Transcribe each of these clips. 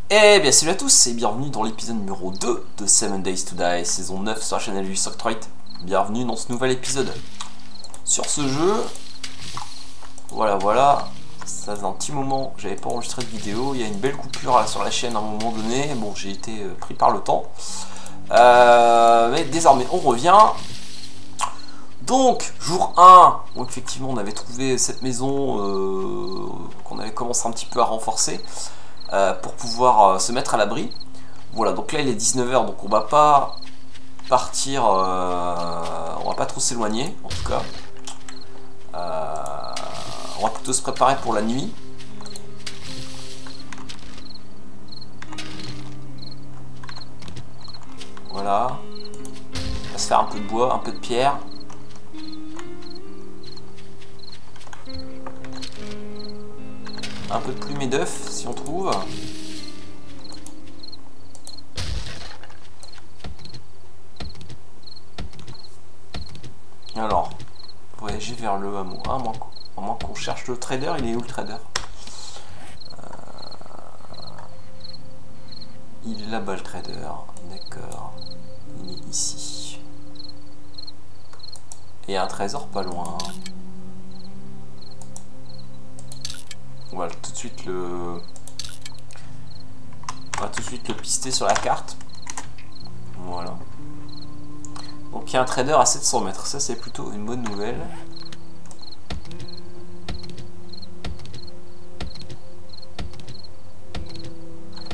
Eh bien salut à tous et bienvenue dans l'épisode numéro 2 de 7 Days to Die, saison 9 sur la chaîne Ubisoft. Bienvenue dans ce nouvel épisode. Sur ce jeu, voilà, ça fait un petit moment que j'avais pas enregistré de vidéo, il y a une belle coupure sur la chaîne à un moment donné, bon j'ai été pris par le temps. Mais désormais on revient. Donc, jour 1, où effectivement on avait trouvé cette maison qu'on avait commencé un petit peu à renforcer. Pour pouvoir se mettre à l'abri. Voilà, donc là il est 19h, donc on va pas partir, on va pas trop s'éloigner en tout cas. On va plutôt se préparer pour la nuit. Voilà. On va se faire un peu de bois, un peu de pierre. Un peu de plumes et d'œufs si on trouve. Alors, voyager vers le hameau. À moins qu'on cherche le trader, il est où le trader? Il est là-bas le trader, d'accord. Il est ici. Et il y a un trésor pas loin. On va tout de suite le pister sur la carte. Voilà. Donc il y a un trader à 700 mètres. Ça c'est plutôt une bonne nouvelle.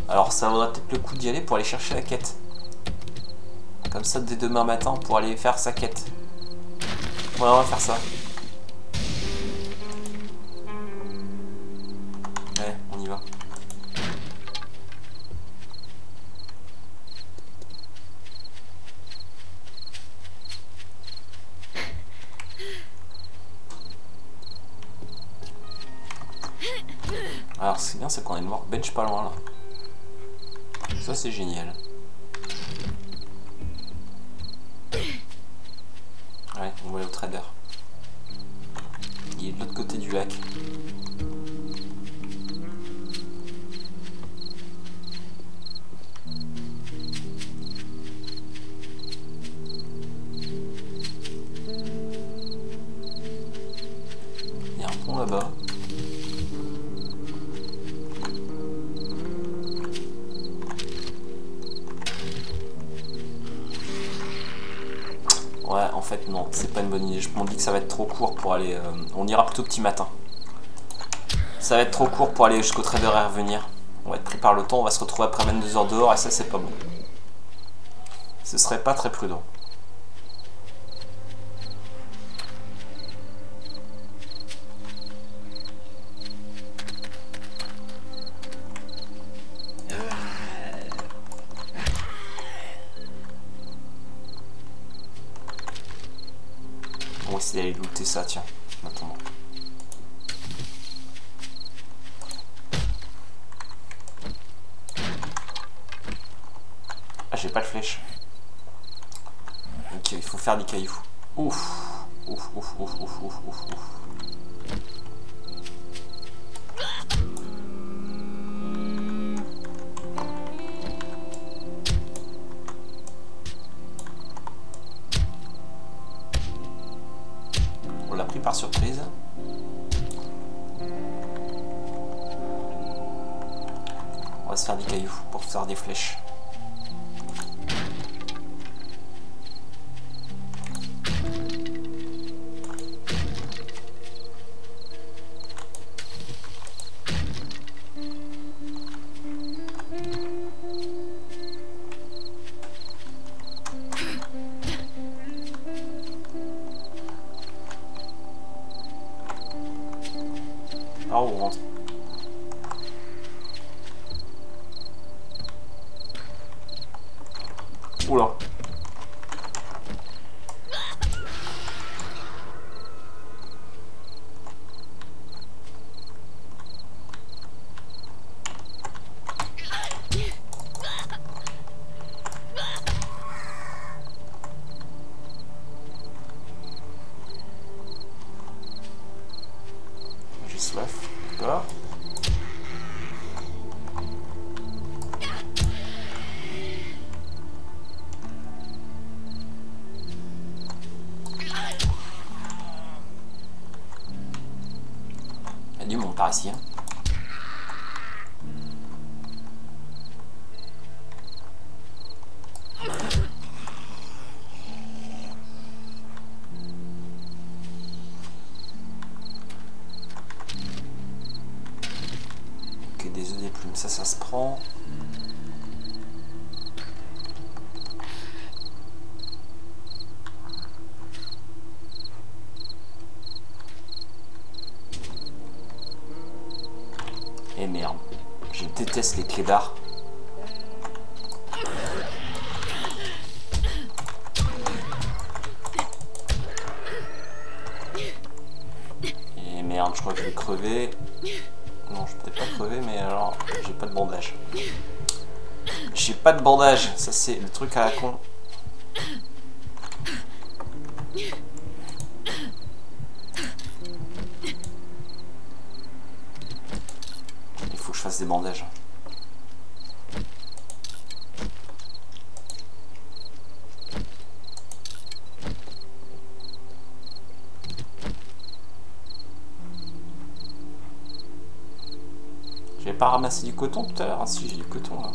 Alors ça vaudra peut-être le coup d'y aller pour aller chercher la quête. Comme ça dès demain matin pour aller faire sa quête. Ouais, on va faire ça. Ouais, on y va. Alors ce qui est bien c'est qu'on a une workbench pas loin là. Ça c'est génial. Ouais, on va aller au trader. Il est de l'autre côté du lac. Il y a un pont là-bas. Ouais, en fait non, c'est pas une bonne idée. Je m'en dis que ça va être trop court pour aller... on ira plutôt petit matin. Ça va être trop court pour aller jusqu'au trader et revenir. On va être pris par le temps, on va se retrouver après 22 heures dehors et ça c'est pas bon. Ce serait pas très prudent. On va essayer d'aller looter ça, tiens, en attendant. Ah, j'ai pas de flèche. Ok, il faut faire des cailloux. Ouf. Ouf. On l'a pris par surprise. On va se faire des cailloux pour faire des flèches. Ah, on rentre. Oula. J'ai soif. D'accord. ici. Hein. Ok, des œufs, des plumes, ça se prend. Et merde, je déteste les clébards. Et merde, je crois que je vais crever. Non, je vais peut-être pas crever, mais alors, j'ai pas de bandage. J'ai pas de bandage, ça c'est le truc à la con. Il faut que je fasse des bandages. J'avais pas ramassé du coton tout à l'heure? Ah si, j'ai du coton là.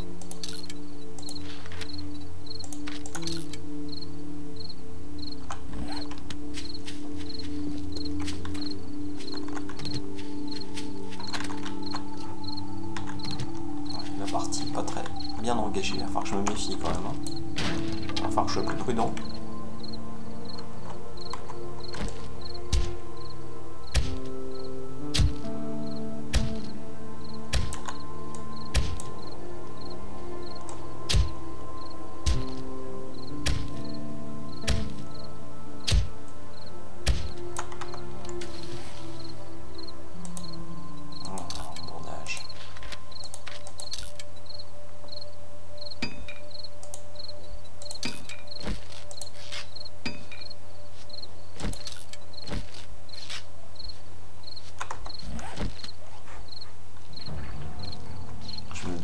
La partie pas très bien engagée, il va falloir que je me méfie quand même. Hein. Il va falloir que je sois plus prudent.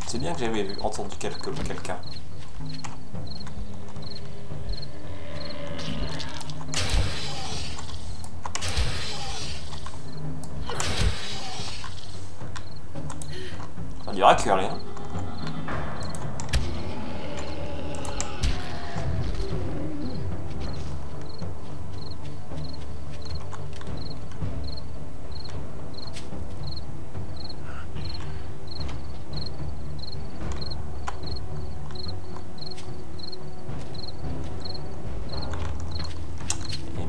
C'est bien que j'avais entendu quelqu'un. On dirait que rien.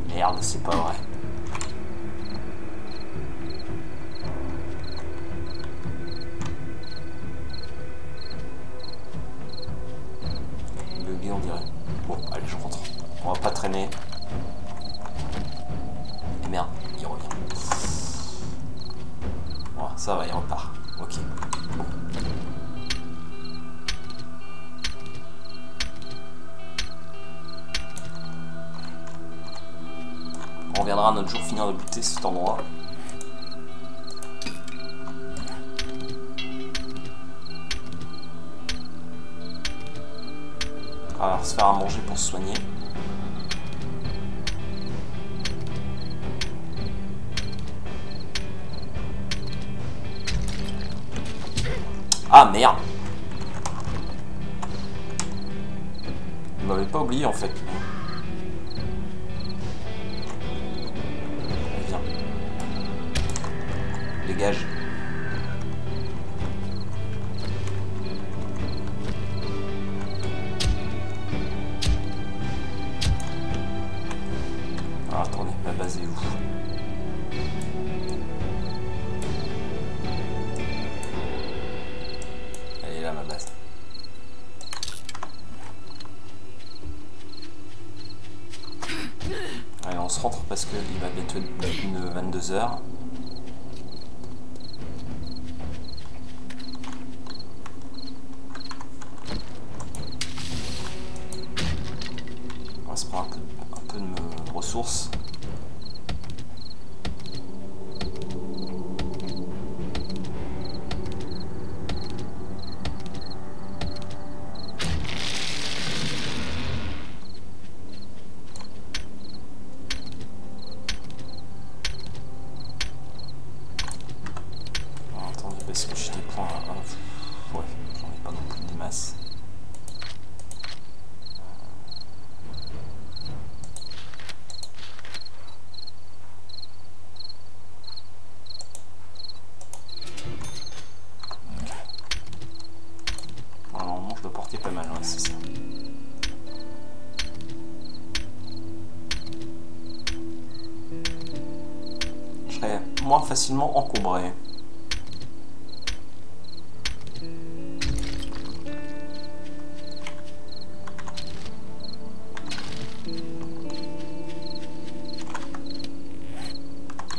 Merde, c'est pas vrai. Bugué, on dirait. Bon, allez, je rentre. On va pas traîner. Et merde, il revient. Bon, ça va, il repart. Ok. On reviendra un autre jour finir de looter cet endroit. Alors, se faire à manger pour se soigner. Ah merde! Il m'avait pas oublié en fait. Viens. Dégage. Ah, attendez, ma base est où? Elle est là, ma base. Allez, on se rentre parce qu'il va bientôt être 22 h. On va se prendre un peu de ressources. moins facilement encombré.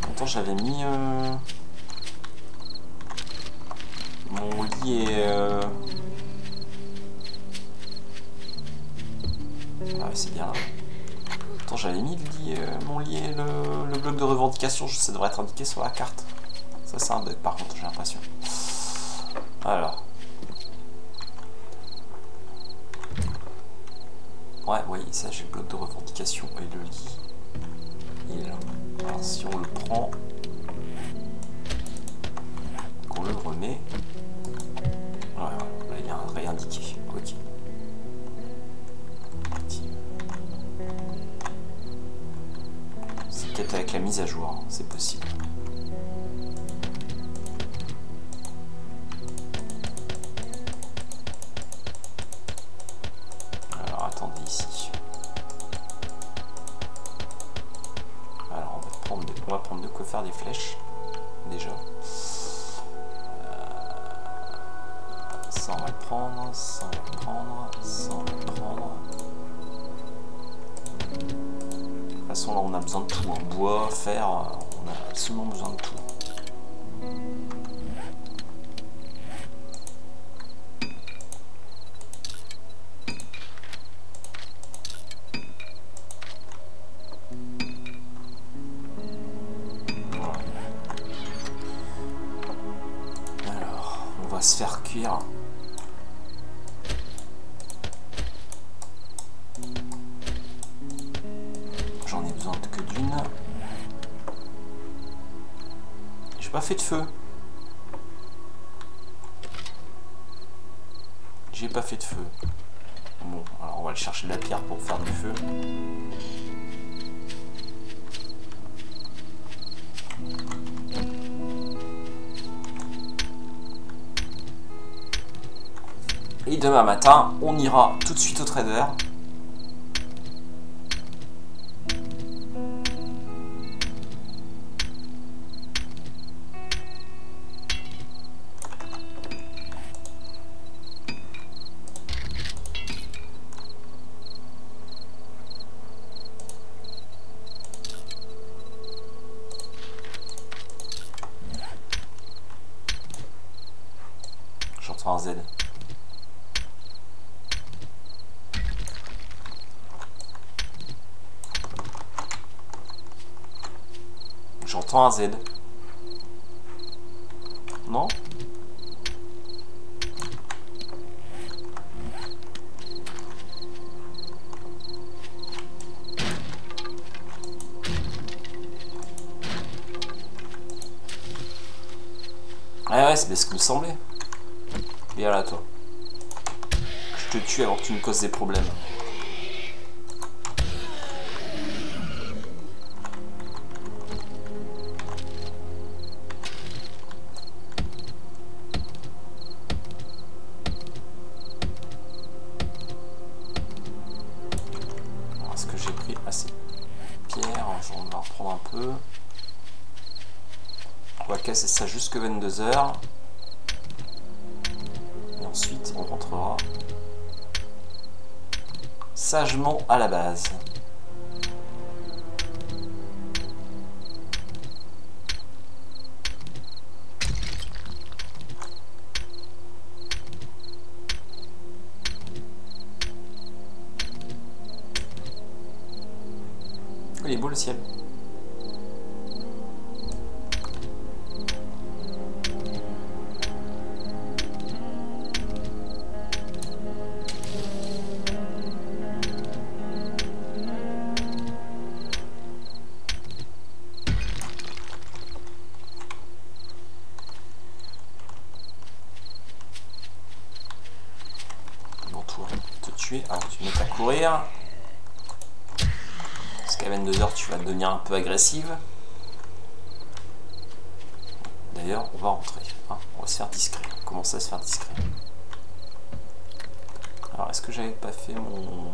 Pourtant j'avais mis mon lit et ah c'est bien là. Pourtant j'avais mis le lit, mon lit et le bloc de revendication, ça devrait être indiqué sur la carte. Ça c'est un bug par contre, j'ai l'impression. Alors. Ouais, oui, ça j'ai le bloc de revendication et le lit. Alors si on le prend, qu'on le remet, ouais, là il y a un réindiqué. Ok. C'est peut-être avec la mise à jour, hein, c'est possible. Alors attendez ici. Alors on va prendre de quoi faire des flèches déjà. Ça on va le prendre, ça on va le prendre, ça on va le prendre. De toute façon là on a besoin de tout, hein. Bois, fer, on a absolument besoin de tout. Voilà. Alors, on va se faire cuire. J'en ai besoin que d'une. J'ai pas fait de feu. J'ai pas fait de feu. Bon, alors on va aller chercher de la pierre pour faire du feu. Et demain matin, on ira tout de suite au trader. J'entends un Z. J'entends un Z. Non? Ouais, c'est bien ce que me semblait. Viens là, toi. Je te tue avant que tu me causes des problèmes. Alors, est-ce que j'ai pris assez de pierre? On va en reprendre un peu. On va casser ça jusque 22 h. Et ensuite, on rentrera sagement à la base. Il est beau le ciel. Bon, toi, te tuer avant que tu mettes à courir. Parce qu'à 22 h, tu vas devenir un peu agressive. D'ailleurs, on va rentrer. Hein, on va se faire discret. Commencer à se faire discret. Alors, est-ce que j'avais pas fait mon...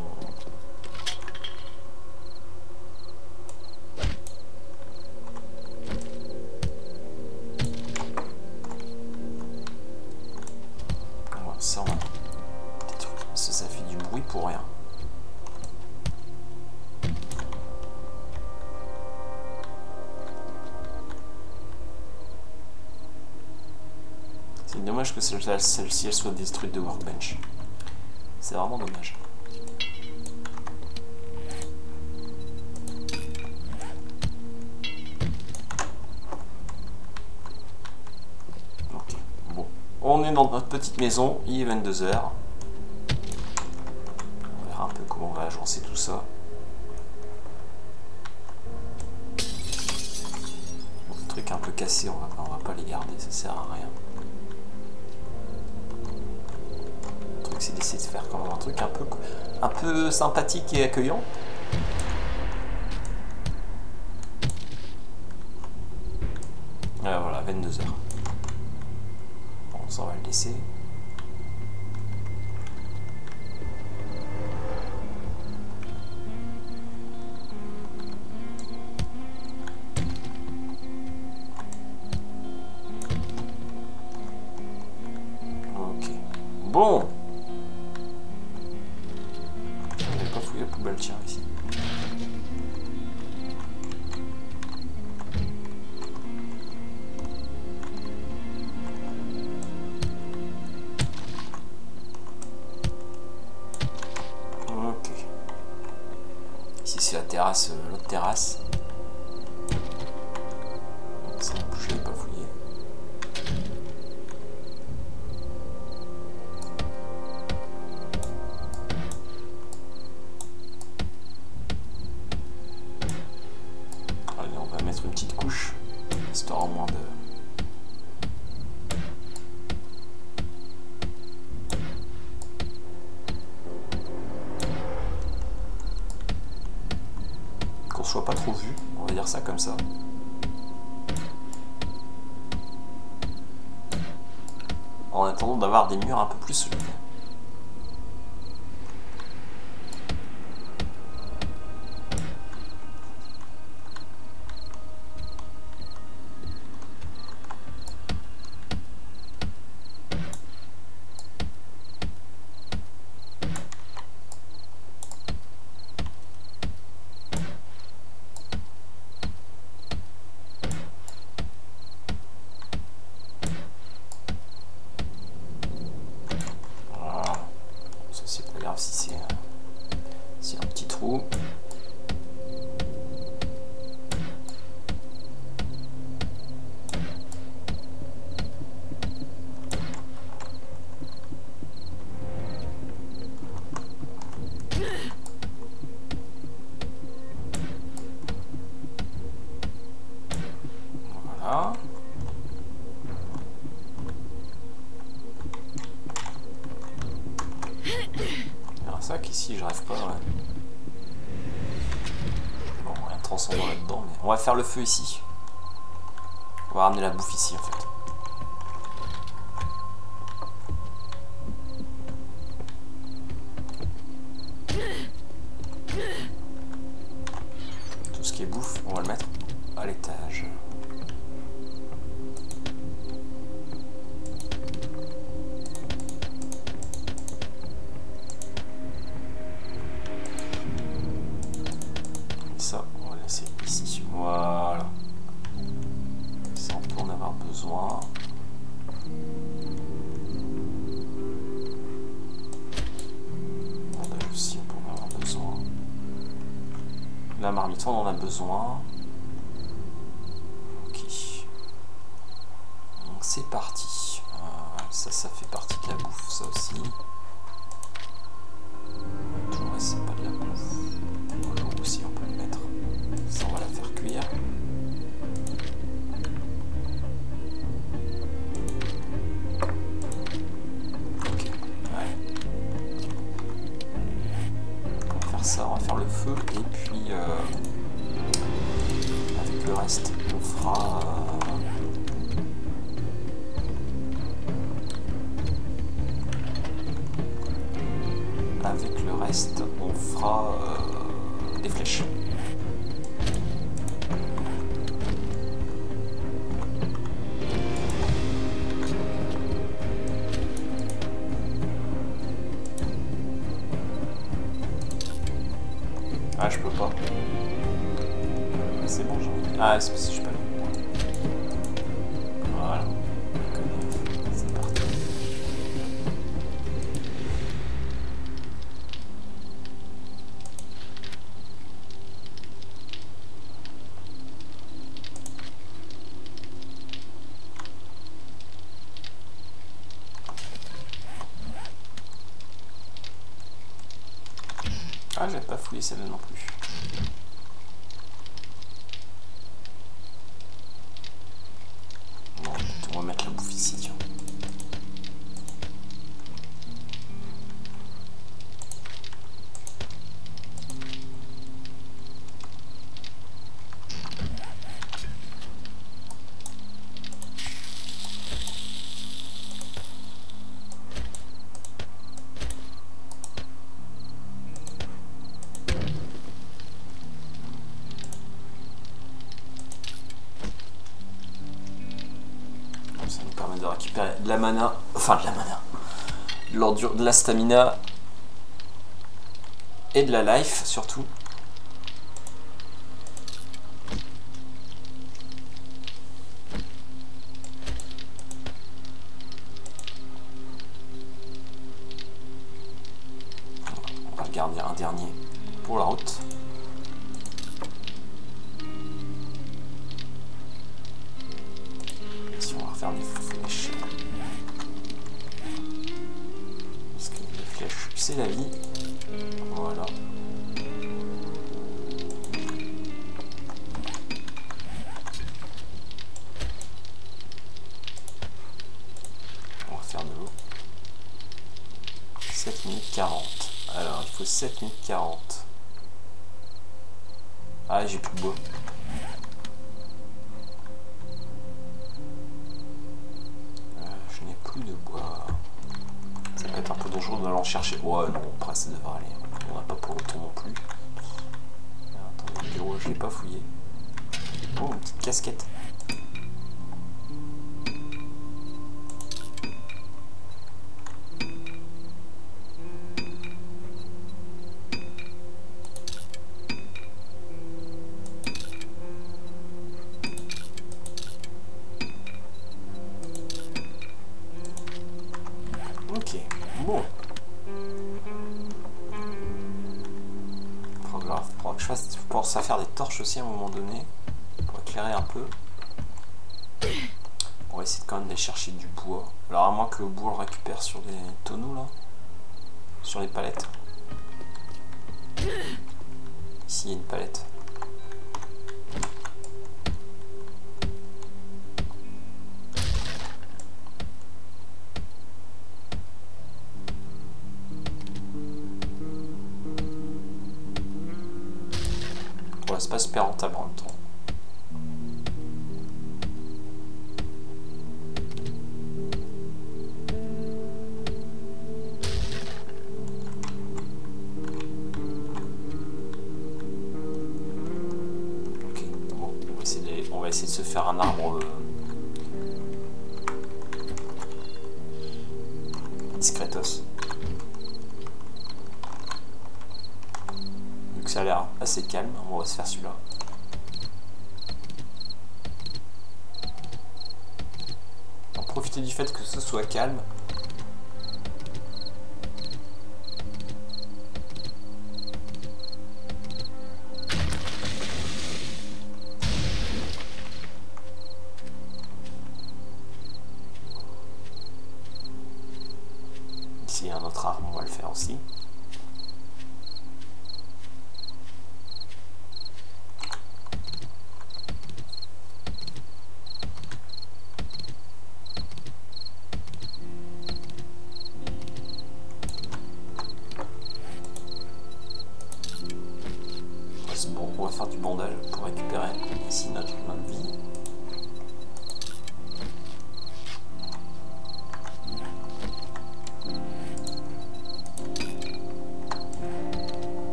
dommage que celle-ci elle soit détruite de Workbench. C'est vraiment dommage. Ok, bon. On est dans notre petite maison, il est 22 h. On verra un peu comment on va agencer tout ça. Bon, les trucs un peu cassés, on va pas les garder, ça sert à rien. Le truc c'est d'essayer de faire quand même un truc un peu sympathique et accueillant. Voilà, 22 h. Bon, ça on va le laisser. Ok. Bon. J'avais pas fouillé la poubelle, tiens, ici. C'est la terrasse, l'autre terrasse. Ça non plus, je l'avais pas fouillé. Allez, on va mettre une petite couche, histoire au moins de... soit pas trop vu, on va dire ça comme ça. En attendant d'avoir des murs un peu plus solides. Si un petit trou. Voilà. Ça qu'ici j'arrive pas, ouais. Bon, rien de transcendant là-dedans, mais on va faire le feu ici. On va ramener la bouffe ici en fait. Tout ce qui est bouffe, on va le mettre à l'étage. Ça, on va laisser ici. Voilà. Ça, on peut en avoir besoin. Bandage aussi, on peut en avoir besoin. La marmite, on en a besoin. Ok. Donc, c'est parti. Ça fait partie de la bouffe, ça aussi. Tout le reste, c'est pas de la bouffe. L'eau aussi, on peut le mettre. Ça, on va la faire cuire. Ok, ouais. On va faire ça, on va faire le feu et puis avec le reste, on fera. Avec le reste, on fera des flèches. Ah, je peux pas. C'est bon, j'en ai. Ah, c'est parce que je peux. Voilà. C'est parti. Ah, j'avais pas fouillé celle-là non plus. Bon, on va mettre la bouffe ici, tiens. Ça nous permet de récupérer de la mana, enfin de la mana, de la stamina et de la life surtout. On va garder un dernier pour la route. Si on va refaire des flèches. Parce que les flèches, c'est la vie. Voilà. On va faire de l'eau. 7 minutes 40. Alors, il faut 7 minutes 40. Ah, j'ai plus de bois. Je n'ai plus de bois. Ça peut être un peu dangereux d'aller en chercher. Ouais, non, après ça devrait aller. On n'a pas pour longtemps non plus. Attendez, le bureau, je l'ai pas fouillé. Oh, une petite casquette. Ok, bon. Faudra que je pense à faire des torches aussi à un moment donné. Pour éclairer un peu. On va essayer quand même d'aller chercher du bois. Alors à moins que le bois on le récupère sur des tonneaux là. Sur les palettes. Ici il y a une palette. Ouais, c'est pas super rentable en même temps. Ok, bon, on va essayer de se faire un arbre discretos. Vu que ça a l'air assez calme, on va se faire celui-là. Profiter du fait que ce soit calme. Ici il y a un autre arbre, on va le faire aussi. Bon, on va faire du bandage pour récupérer ici notre main de vie.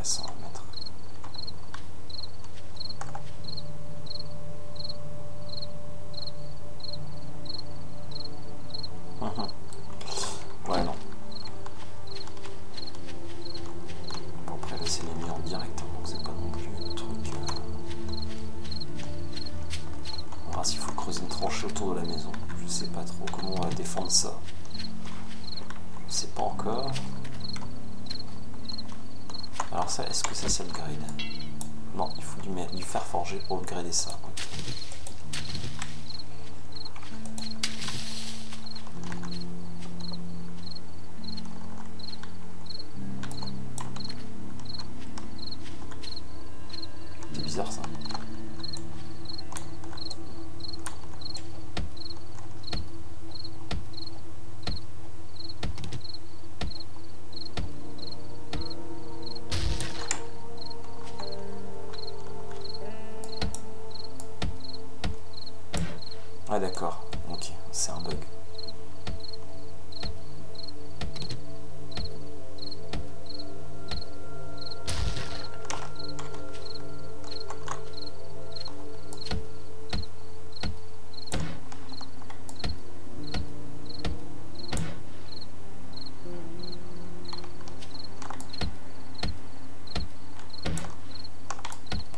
intéressant à mettre. Ouais, non. Bon, après, là, c'est les mis en direct, hein, donc c'est pas non plus le truc. On verra s'il faut creuser une tranchée autour de la maison. Je sais pas trop comment on va défendre ça. Je sais pas encore. Alors, ça, est-ce que ça s'upgrade? Non, il faut du fer forgé pour upgrader ça. Okay. C'est bizarre ça. Ah d'accord, ok, c'est un bug.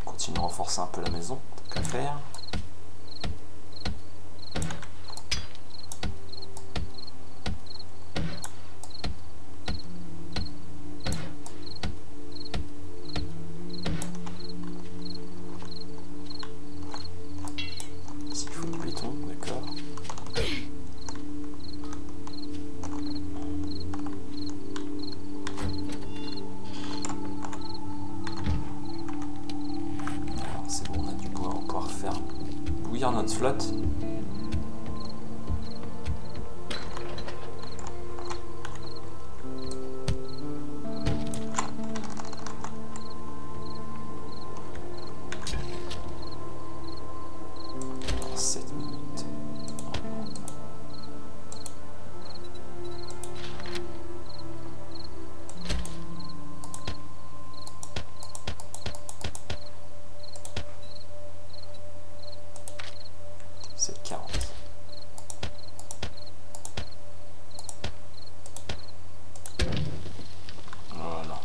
On continue à renforcer un peu la maison, tant qu'à faire. Notre flotte. Dans 7 minutes. C'est 40. Voilà.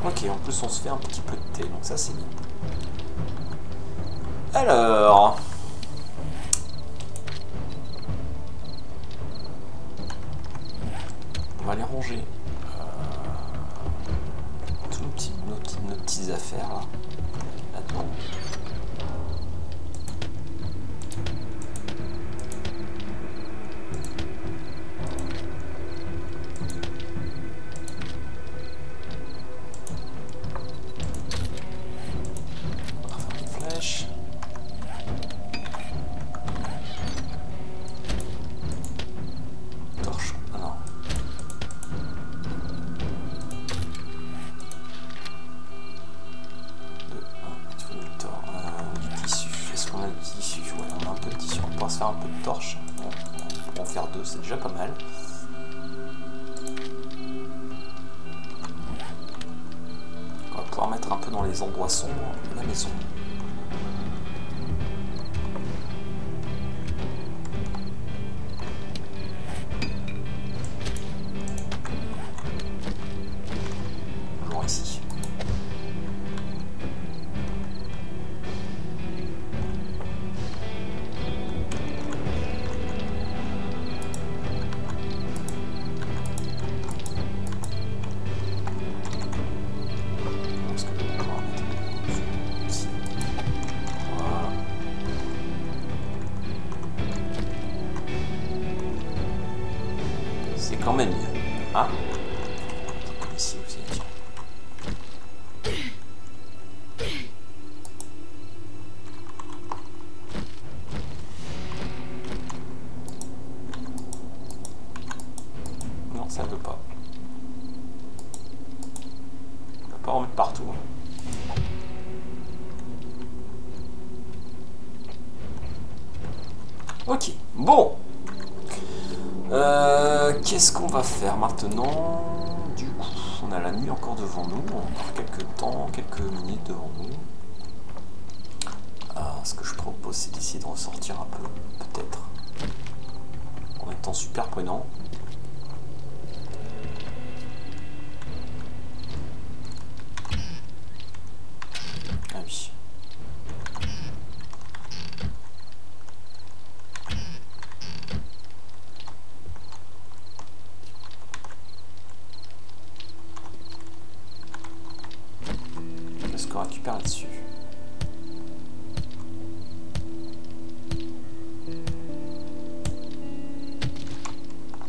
Ok, en plus on se fait un petit peu de thé, donc ça c'est bien. Alors, on va aller ranger toutes nos petites affaires là-dedans. On va faire des flèches. Faire un peu de torche, on peut en faire 2, c'est déjà pas mal. On va pouvoir mettre un peu dans les endroits sombres de la maison. Genre ici. Quand même mieux. Hein? Ici aussi, tiens. Non, ça ne veut pas. pas en mettre partout. Ok, bon. Qu'est-ce qu'on va faire maintenant? Du coup, on a la nuit encore devant nous, encore quelques temps, quelques minutes devant nous. Ce que je propose, c'est d'essayer de ressortir un peu, peut-être, en étant super prudent. Ah oui. Qu'est-ce qu'on récupère là-dessus?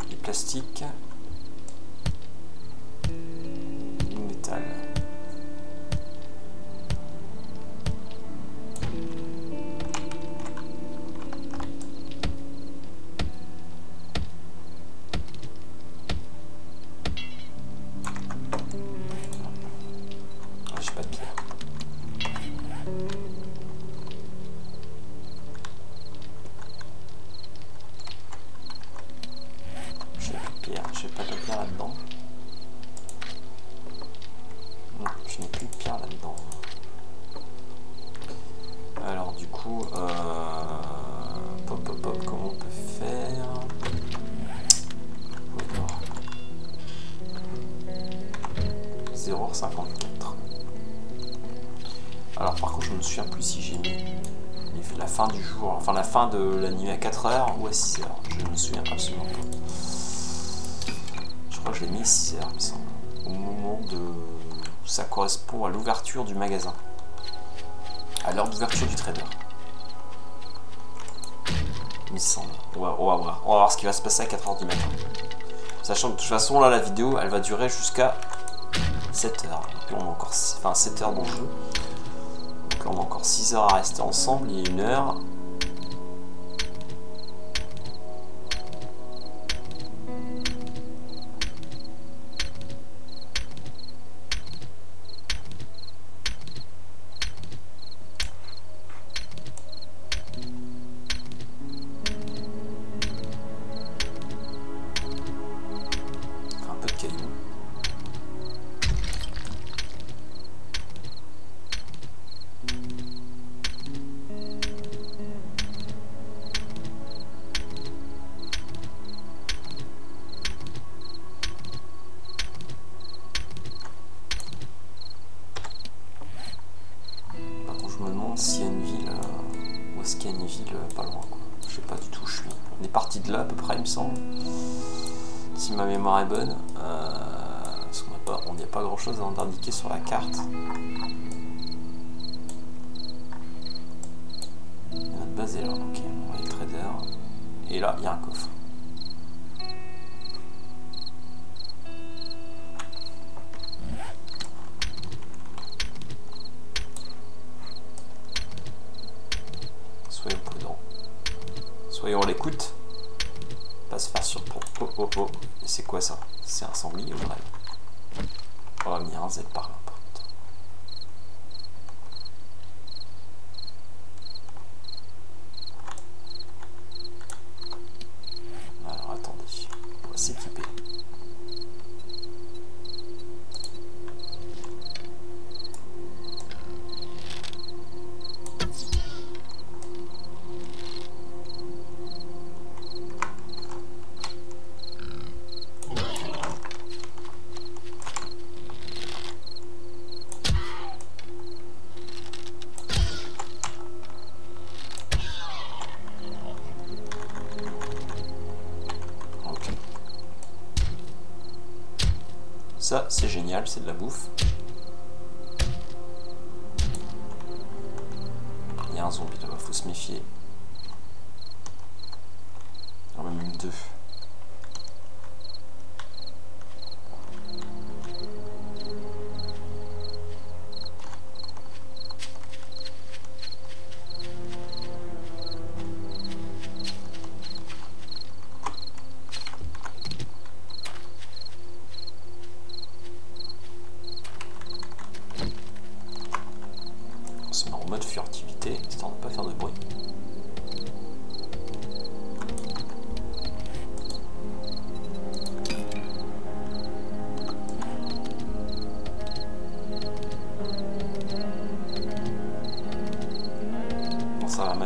Du plastique. Du métal. J'ai pas de pierre. J'ai pas de pierre là-dedans. Non, je n'ai plus de pierre là-dedans. Alors du coup, pop, comment on peut faire? 0h54. Alors par contre, je me souviens plus si j'ai mis la fin du jour, enfin la fin de la nuit à 4h ou à 6h. Je ne me souviens absolument pas. Je crois que je l'ai mis à 6h, il me semble. Au moment de... Ça correspond à l'ouverture du magasin. À l'heure d'ouverture du trader. Il me semble. On va voir ce qui va se passer à 4h du matin. Sachant que de toute façon, là, la vidéo, elle va durer jusqu'à 7h. Donc là, on a encore 7h dans le jeu. Donc là, on a encore 6 heures à rester ensemble. Il y a 1 heure. S'il y a une ville, où est-ce qu'il y a une ville pas loin, quoi. Je sais pas du tout où je suis. On est parti de là à peu près, il me semble. Si ma mémoire est bonne. Parce qu'on n'y a pas grand chose à indiquer sur la carte. Notre base est là, ok. On va les traders. Et là, il y a un coffre. Soyons prudents. Soyons à l'écoute. Pas se faire surprendre. Oh. Et c'est quoi ça? C'est un sanglier ou un rêve? On va venir un Z par là, par contre. Alors attendez. On va s'équiper. Ça, c'est génial, c'est de la bouffe. Il y a un zombie là-bas, faut se méfier. Il y en a même 2.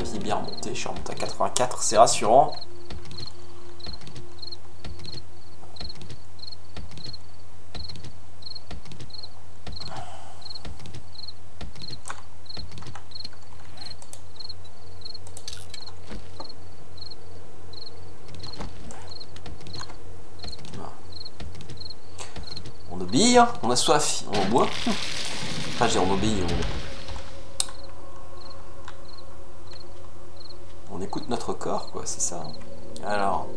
vie est bien remontée. Je suis remonté à 84, c'est rassurant. On obéit, hein, on a soif, on boit. Enfin, je dis on obéit, on écoute notre corps, quoi, c'est ça. Alors.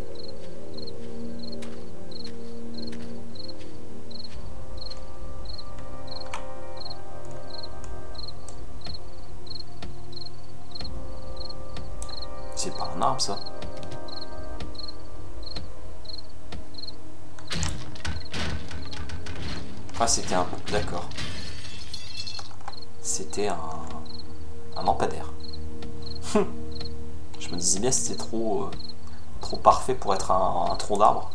C'est pas un arbre, ça. Ah, c'était un... D'accord. C'était un lampadaire. Je me disais bien c'était trop parfait pour être un tronc d'arbre.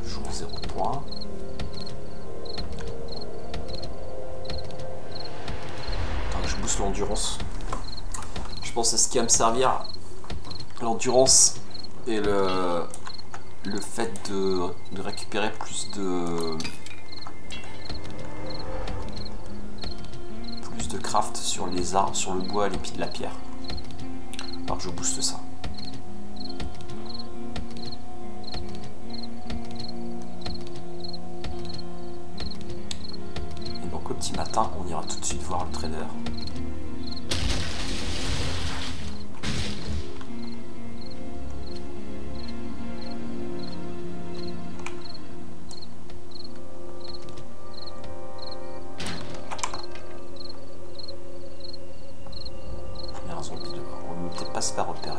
Jour 0 points. Attends que je booste l'endurance. Je pense que c'est ce qui va me servir. L'endurance et le fait de récupérer plus de craft sur les arbres, sur le bois et la pierre. Alors que je booste ça. Et donc au petit matin, on ira tout de suite voir le trader. Se faire repérer.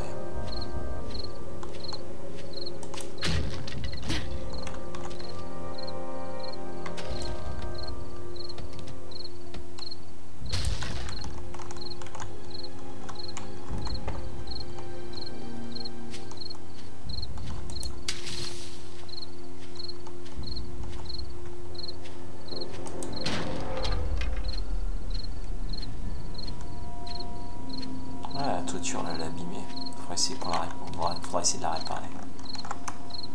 La toiture là, elle est abîmée. Faudra essayer de la réparer.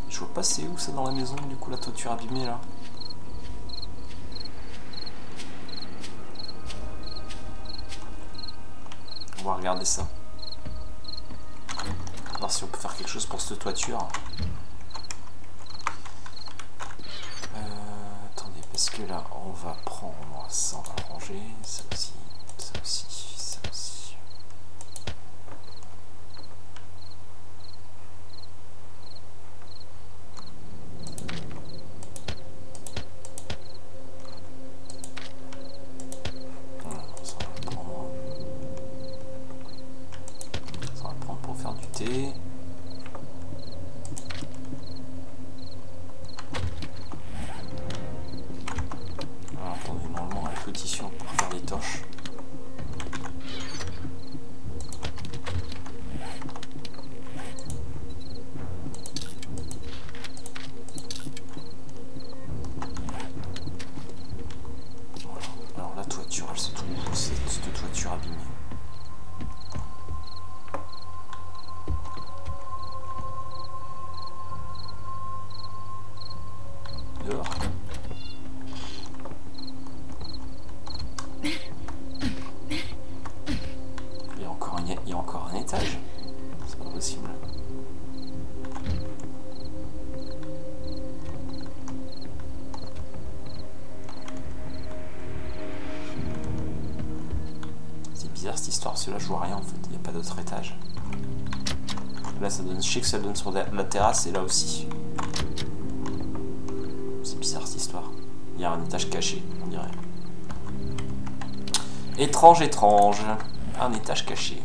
Je vois pas c'est où c'est dans la maison du coup la toiture abîmée là. On va regarder ça. Voir si on peut faire quelque chose pour cette toiture. Attendez, parce que là on va prendre ça, on va ranger, ça aussi, ça aussi, ça aussi. Faire du thé. Alors, attendez, normalement la pétition pour faire des torches. Voilà. Alors la toiture, elle se trouve où cette toiture abîmée? Dehors. Il y a encore un étage. C'est pas possible. C'est bizarre cette histoire, parce que là je vois rien en fait, il n'y a pas d'autre étage. Là ça donne, je sais que ça donne sur la terrasse et là aussi. C'est bizarre cette histoire. Il y a un étage caché, on dirait. Étrange, étrange. Un étage caché.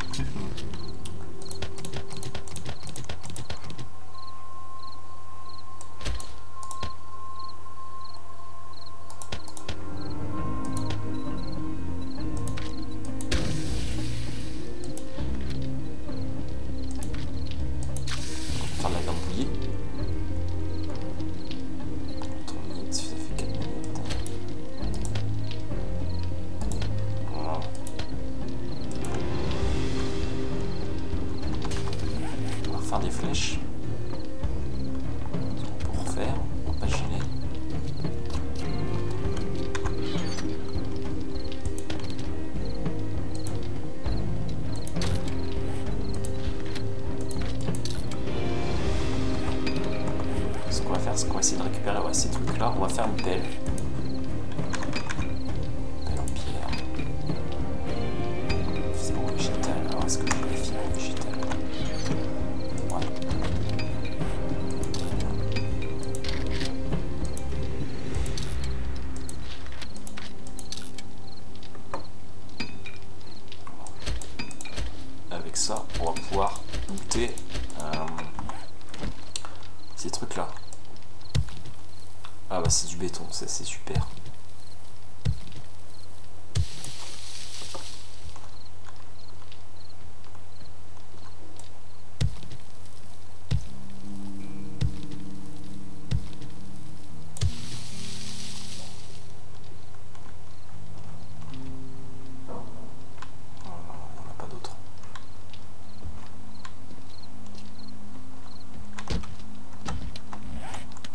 ce qu'on va faire, c'est qu'on va essayer de récupérer ces trucs-là. On va faire une pelle. Pelle en pierre. Fibre végétale. Alors, est-ce que je veux la fibre végétale? Ouais. Avec ça, on va pouvoir goûter ces trucs-là. Ah bah c'est du béton, ça c'est super.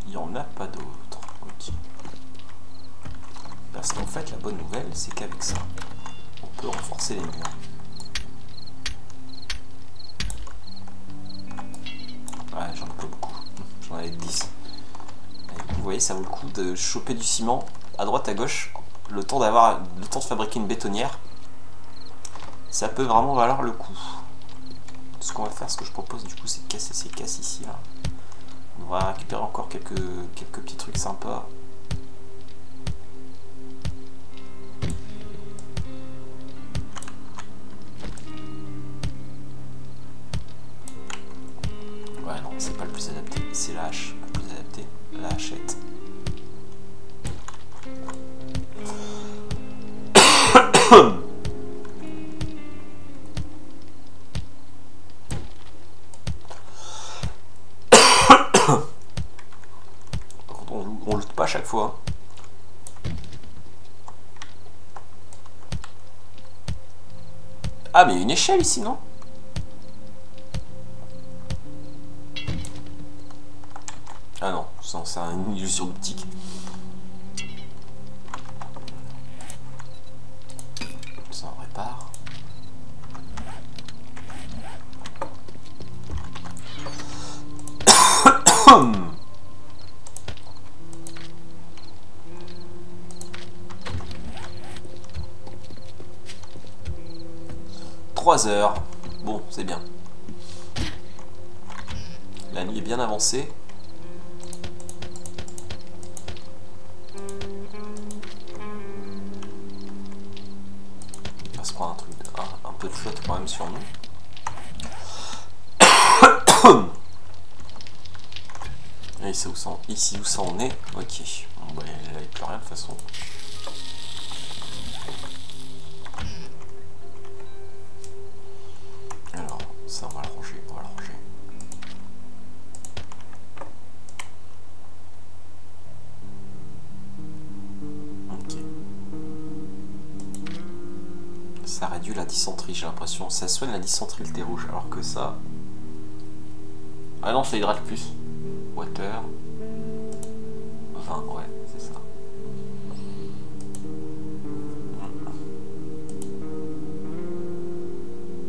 Il n'y en a pas d'autres. Ok. Parce qu'en fait, la bonne nouvelle, c'est qu'avec ça, on peut renforcer les murs. Ouais, j'en ai pas beaucoup. J'en avais 10. Et vous voyez, ça vaut le coup de choper du ciment à droite, à gauche. Le temps de fabriquer une bétonnière. Ça peut vraiment valoir le coup. Ce qu'on va faire, ce que je propose du coup, c'est de casser ces casses ici, là. On va récupérer encore quelques petits trucs sympas. Ouais, non, c'est pas le plus adapté. C'est la hache, le plus adapté. La hachette. On loot pas à chaque fois. Ah mais il y a une échelle ici, non? Ah non, c'est une illusion d'optique. Ça on répare. Heures. Bon, c'est bien. La nuit est bien avancée. On va se prendre un truc, un peu de flotte quand même sur nous. Et ici où ça on est. Ok. Bon, bah, il n'y a plus rien de toute façon. Alors, ça on va le ranger, Ok. Ça réduit la dysenterie, j'ai l'impression. Ça soigne la dysenterie, le thé rouge, alors que ça... Ah non, ça hydrate plus. Water. 20, ouais, c'est ça.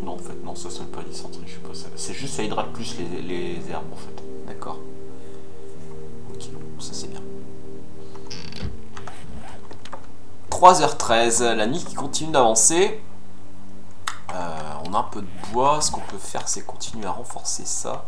Non, en fait, non, ça soigne pas la dysenterie, je sais pas. C'est juste ça hydrate plus les herbes, en fait. D'accord. Ok, ça c'est bien. 3h13, la nuit qui continue d'avancer. On a un peu de bois. Ce qu'on peut faire, c'est continuer à renforcer ça.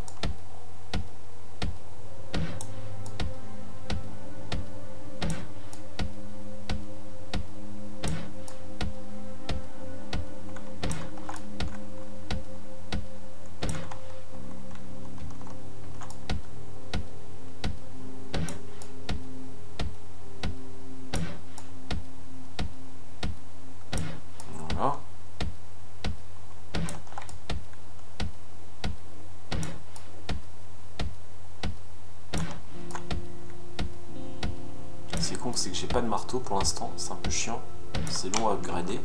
Voilà. C'est con, c'est que j'ai pas de marteau pour l'instant, c'est un peu chiant, c'est long à upgrader.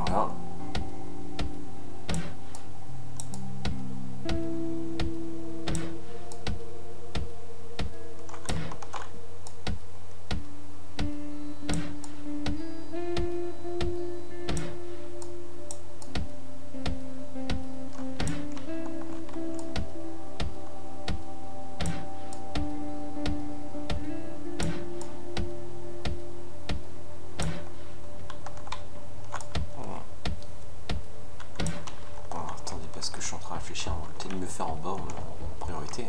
Voilà. en priorité.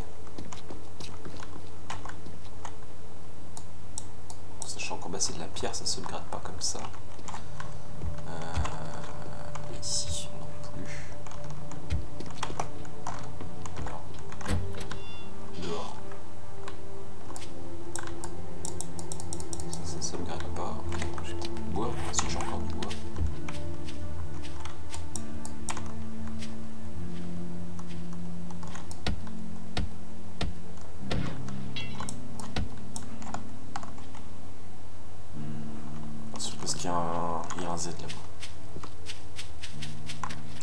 En sachant qu'en bas c'est de la pierre, ça se gratte pas comme ça. Ici non plus. Alors, dehors. Ça se gratte pas. J'ai peut-être plus de bois, si j'ai encore du bois. Parce qu'il y a un Z là-bas.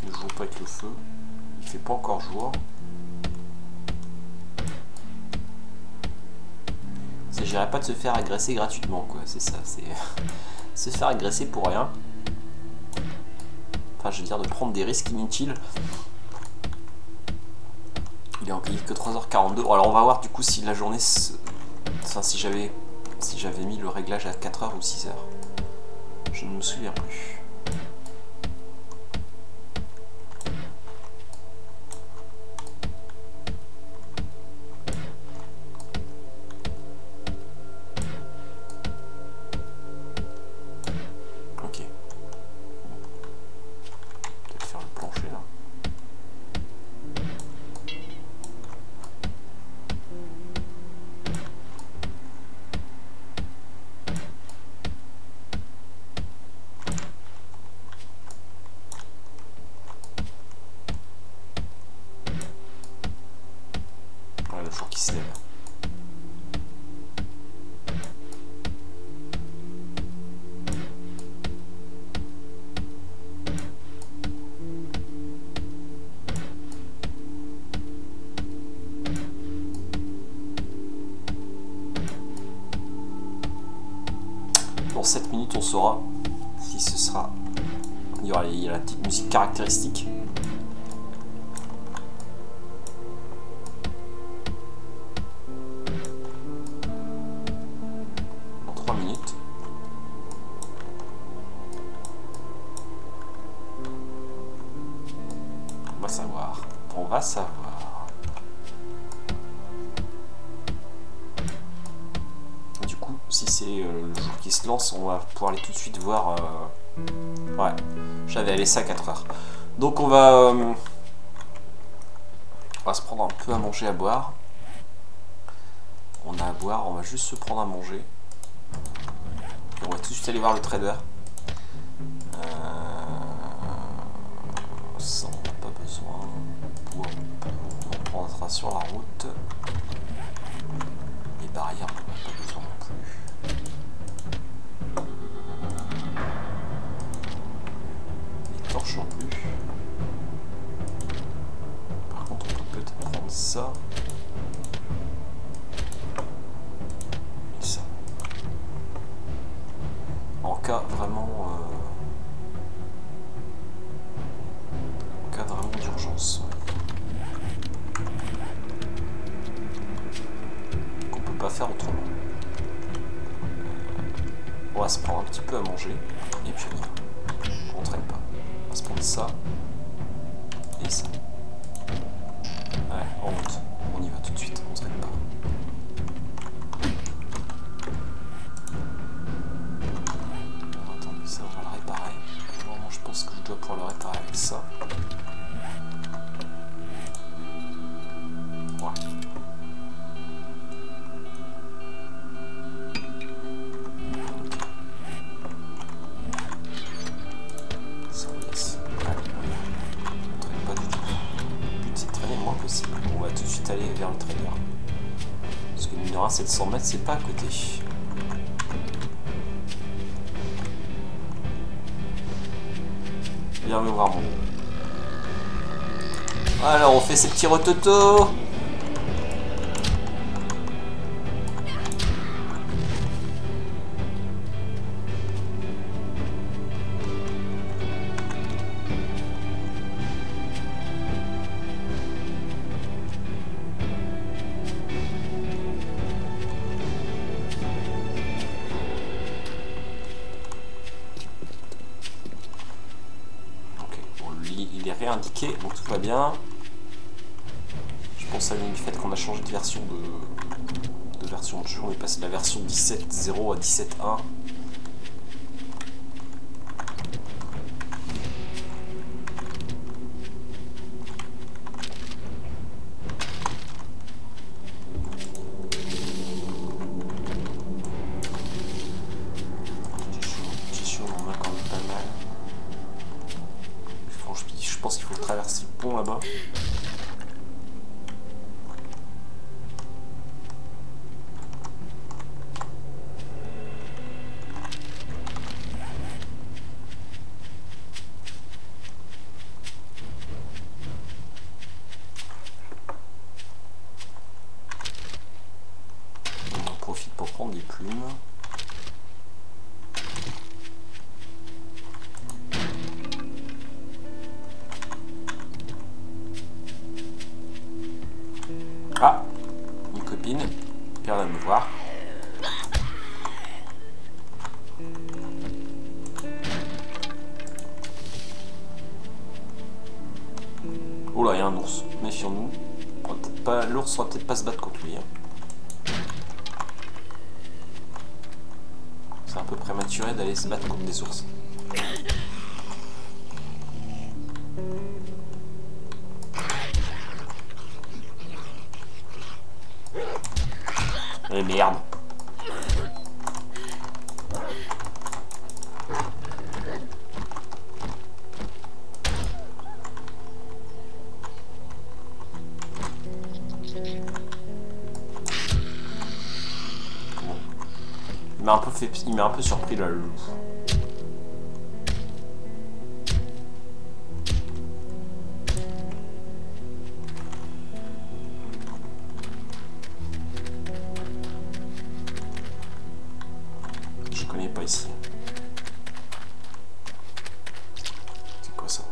Ne joue pas avec le feu. Il fait pas encore jour. Il s'agirait pas de se faire agresser gratuitement, quoi. C'est ça, c'est se faire agresser pour rien. Enfin, je veux dire, de prendre des risques inutiles. Il est en que 3h42. Alors, on va voir du coup si la journée... Enfin, si j'avais mis le réglage à 4h ou 6h. Je ne me souviens plus. Ok. Peut-être faire le plancher là. Le jour qui se lève. Dans 7 minutes, on saura si ce sera... Il y a la petite musique caractéristique. On va savoir. Du coup, si c'est le jour qui se lance, on va pouvoir aller tout de suite voir. Ouais, j'avais laissé à 4h. Donc on va se prendre un peu à manger, à boire. On a à boire, on va juste se prendre à manger. Et on va tout de suite aller voir le trader. Ça, on n'a pas besoin. On prendra sur la route. Les barrières, on n'a pas besoin non plus. Les torches non plus. Par contre, on peut peut-être prendre ça. Et ça. En cas vraiment... d'urgence. Qu'on peut pas faire autrement. On va se prendre un petit peu à manger et puis on y va. On traîne pas. On va se prendre ça et ça. Ouais, en route. On y va tout de suite, on traîne pas. Alors, attendez, ça on va le réparer. Normalement je pense que je dois pouvoir le réparer avec ça. On va tout de suite aller vers le trader. Parce que mine de rien, 700 mètres, c'est pas à côté. Viens me voir, mon. Alors, on fait ces petits rototos. Indiqué, donc tout va bien. Je pense que ça vient du fait qu'on a changé de version de version de jeu. On est passé de la version 17.0 à 17.1. Je pense qu'il faut traverser le pont là-bas. On en profite pour prendre des plumes. Ah, une copine, Pierre va me voir. Oh là, il y a un ours, méfions-nous. L'ours va peut-être pas se battre contre lui. Hein. C'est un peu prématuré d'aller se battre contre des ours. Eh merde. Bon. Il m'a un peu surpris là, le loup. Pas ici. C'est quoi ça?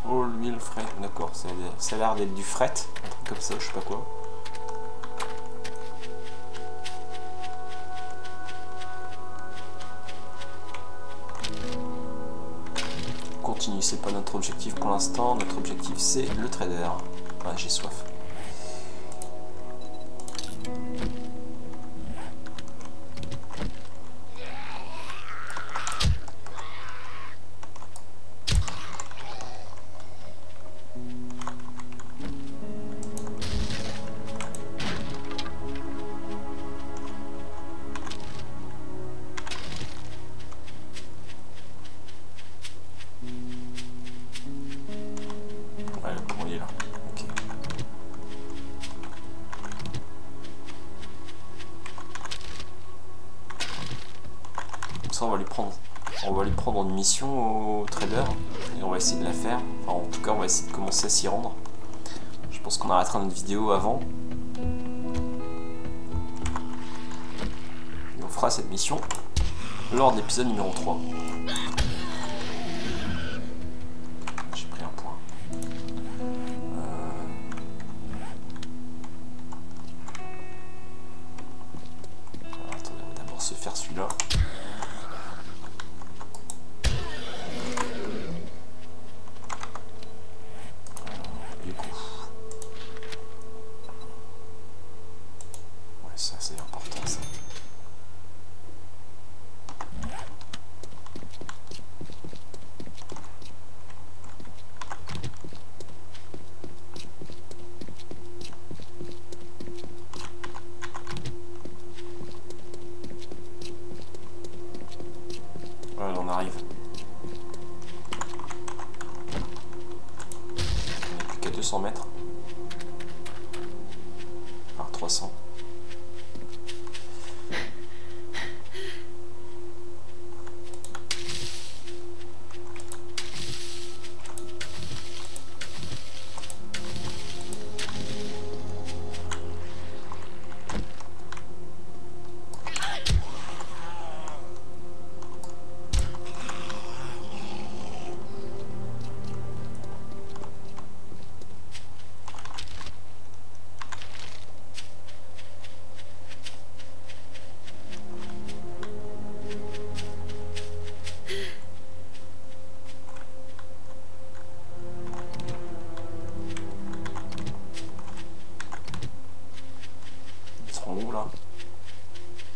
Oh, l'huile fret, d'accord. Ça a l'air d'être du fret, un truc comme ça, je sais pas quoi. Continue, c'est pas notre objectif pour l'instant. Notre objectif c'est le trader. Ah, j'ai soif. Ça, on va lui prendre une mission au trader et on va essayer de la faire. Enfin, en tout cas, on va essayer de commencer à s'y rendre. Je pense qu'on arrêtera notre vidéo avant. Et on fera cette mission lors de l'épisode numéro 3. J'ai pris un point. Alors, attendez, on va d'abord se faire celui-là. Ça c'est important ça. Voilà, on arrive. On n'est plus qu'à 200 mètres. Par 300.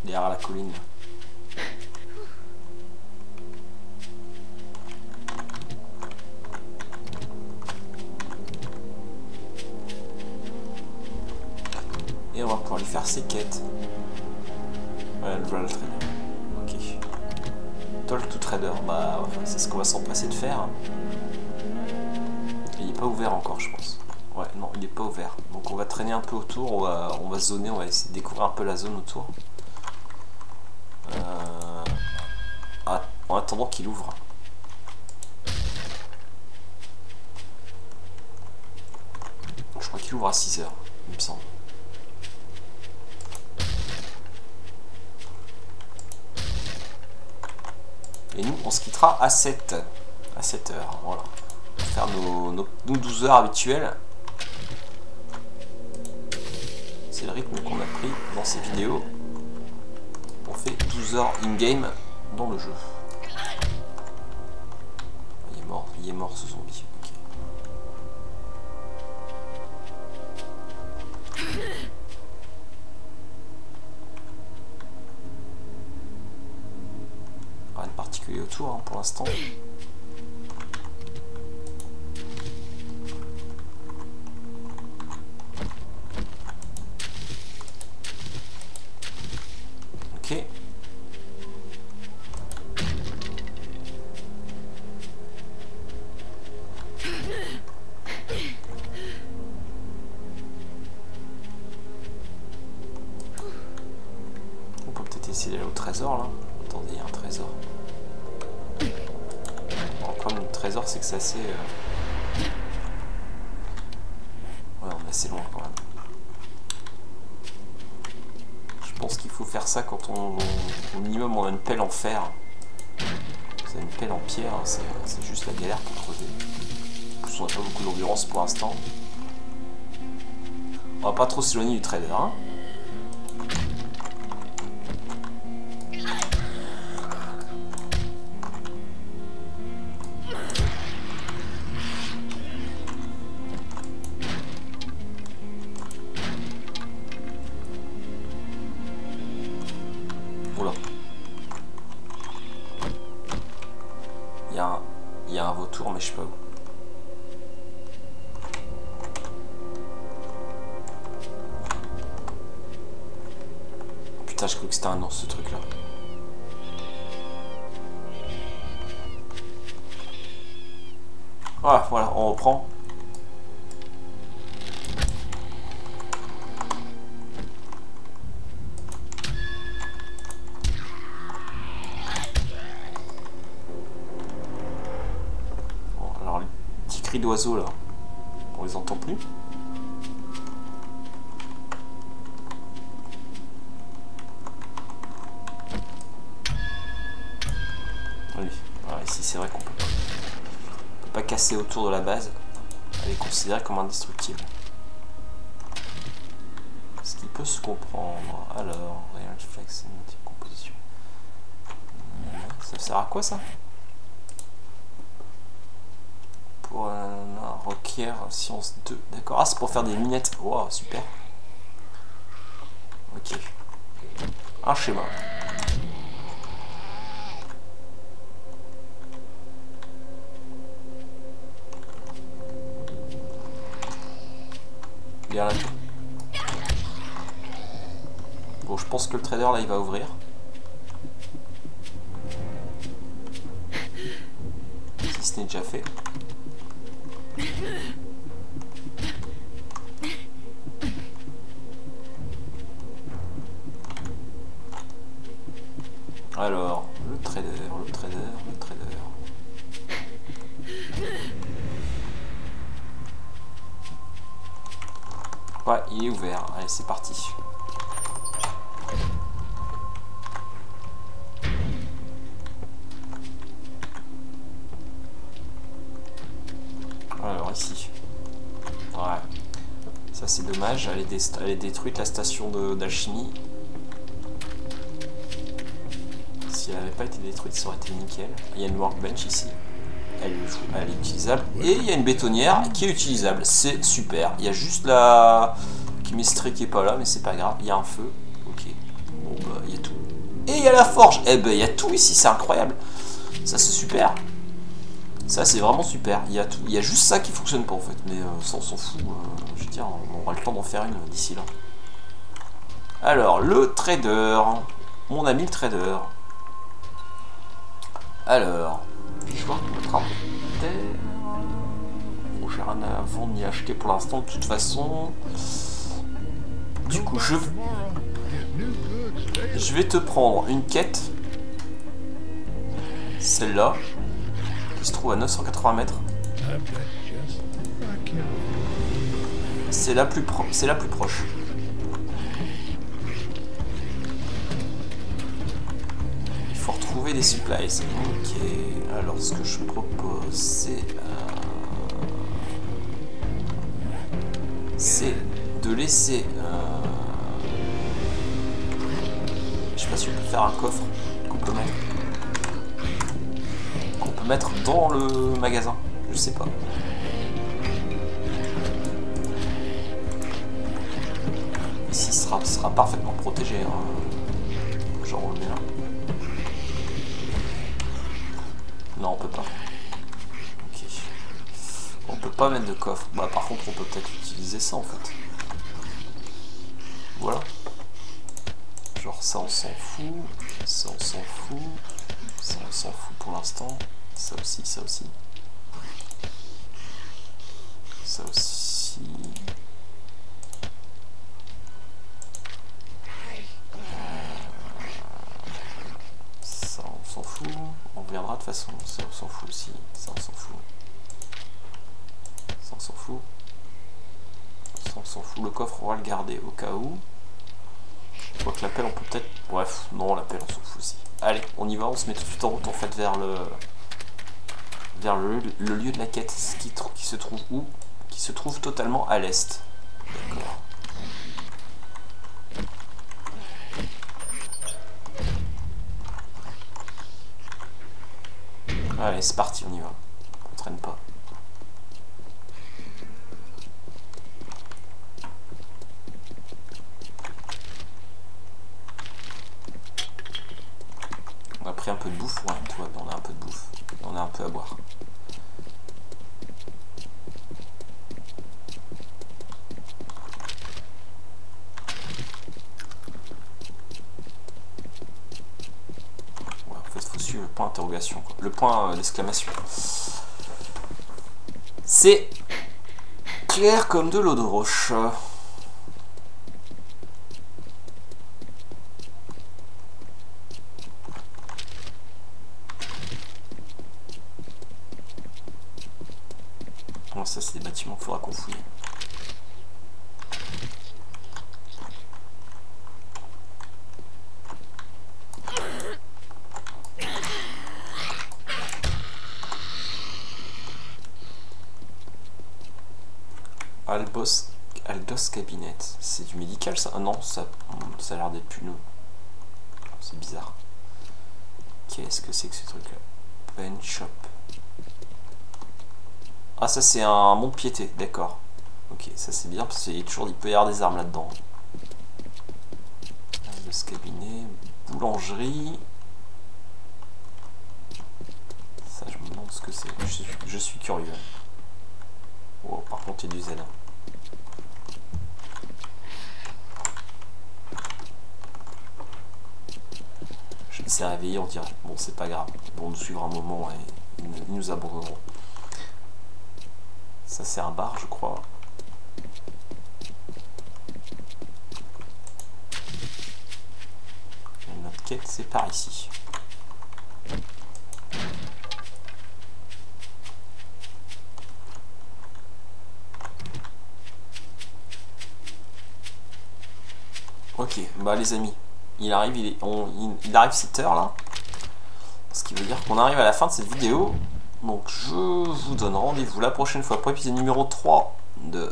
derrière la colline. Et on va pouvoir lui faire ses quêtes. Ouais, voilà le trader. Ok. Talk to trader, bah c'est ce qu'on va s'empresser de faire. Il n'est pas ouvert encore, je pense. Ouais, non, il n'est pas ouvert. Donc on va traîner un peu autour, on va zoner, on va essayer de découvrir un peu la zone autour. En attendant qu'il ouvre. Je crois qu'il ouvre à 6 h, il me semble. Et nous, on se quittera à 7 h. Voilà. On va faire nos 12 heures habituelles. C'est le rythme qu'on a pris dans ces vidéos. On fait 12 heures in-game dans le jeu. Il est mort ce zombie. Ok. Rien de particulier autour hein, pour l'instant. Ok. On peut peut-être essayer d'aller au trésor là. Attendez, il y a un trésor. Bon, le problème du trésor, c'est que c'est assez... Ouais, on est assez loin quand même. Je pense qu'il faut faire ça quand au minimum on a une pelle en fer. Si on a une pelle en pierre, hein, c'est juste la galère pour creuser. En plus, on n'a pas beaucoup d'endurance pour l'instant. On va pas trop s'éloigner du trader. Hein. Oula. Il y a un vautour, mais je sais pas où. Putain, je crois que c'était un ours ce truc là. Voilà, on reprend. Bon, alors les petits cris d'oiseaux là, on les entend plus. Oui, voilà, ici c'est vrai qu'on peut pas casser autour de la base. Elle est considérée comme indestructible. Ce qui peut se comprendre. Alors, Real Flex et composition. Ça sert à quoi ça? Pour requiert science 2. D'accord. Ah, c'est pour faire des lunettes. Wow, super. Ok. Un schéma. Là. Bon, je pense que le trader là il va ouvrir. Si ce n'est déjà fait. Alors, le trader. Ouais, il est ouvert. Allez, c'est parti. Alors, ici. Ouais. Ça, c'est dommage. Elle est détruite, la station d'alchimie. Si elle n'avait pas été détruite, ça aurait été nickel. Il y a une workbench ici. Elle est utilisable. Et il y a une bétonnière qui est utilisable. C'est super. Il y a juste la chimistrie qui est pas là, mais c'est pas grave. Il y a un feu. Ok. Bon, bah, il y a tout. Et il y a la forge. Eh ben, il y a tout ici, c'est incroyable. Ça, c'est super. Ça, c'est vraiment super. Il y a tout. Il y a juste ça qui fonctionne pas, en fait. Mais ça, on s'en fout. Je veux dire, on aura le temps d'en faire une d'ici là. Alors, le trader. Mon ami le trader. Alors, je vois notre arbre de terre. Bon, j'ai rien à vendre ni acheter pour l'instant, de toute façon. Du coup, je vais te prendre une quête. Celle-là. Qui se trouve à 980 mètres. C'est la plus proche. Il faut retrouver des supplies. Ok. Alors, ce que je propose, c'est de laisser. Je sais pas si on peut faire un coffre qu'on peut mettre dans le magasin. Je sais pas. Ici sera parfaitement protégé. Hein. Genre on le met là. Non, on peut pas. Ok. On peut pas mettre de coffre. Bah par contre on peut peut-être utiliser ça en fait. Voilà. Genre ça on s'en fout. Ça on s'en fout. Ça on s'en fout pour l'instant. Ça aussi, ça aussi. Ça aussi. Ça on s'en fout. On reviendra de toute façon. Ça on s'en fout aussi. Ça on s'en fout. Ça on s'en fout. Ça on s'en fout. Le coffre on va le garder au cas où. Je crois que l'appel on peut peut-être... Bref, non l'appel on s'en fout aussi. Allez, on y va, on se met tout de suite en route en fait vers le lieu de la quête qui se trouve où? Qui se trouve totalement à l'est. D'accord. Allez, c'est parti, on y va. On traîne pas. On a pris un peu de bouffe, ouais, tu vois, on a un peu de bouffe. On a un peu à boire. Ouais, en fait, il faut suivre le point d'interrogation, quoi. Le point d'exclamation. C'est clair comme de l'eau de roche. Bon, ça, c'est des bâtiments qu'il faudra qu'on fouille. Aldos Cabinet. C'est du médical ça? Ah non, ça a l'air d'être plus nous. C'est bizarre. Qu'est-ce que c'est que ce truc là? Pen Shop. Ah ça c'est un mont-de-piété, d'accord. Ok, ça c'est bien parce qu'il peut y avoir des armes là-dedans. Aldos Cabinet, boulangerie. Ça je me demande ce que c'est. Je suis curieux. Oh, par contre il y a du zen. Il s'est réveillé, on dirait. Bon, c'est pas grave. Ils vont nous suivre un moment et ils nous abandonneront. Ça, c'est un bar, je crois. Et notre quête, c'est par ici. Ok, bah les amis. Il arrive, il arrive cette heure là. Ce qui veut dire qu'on arrive à la fin de cette vidéo. Donc je vous donne rendez-vous la prochaine fois pour l'épisode numéro 3 de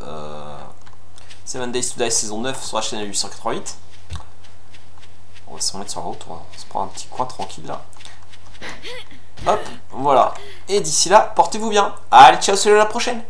7 Days to Die saison 9 sur la chaîne 888. On va se remettre sur la route, on se prend un petit coin tranquille là. Hop, voilà. Et d'ici là, portez-vous bien. Allez, ciao, salut, à la prochaine.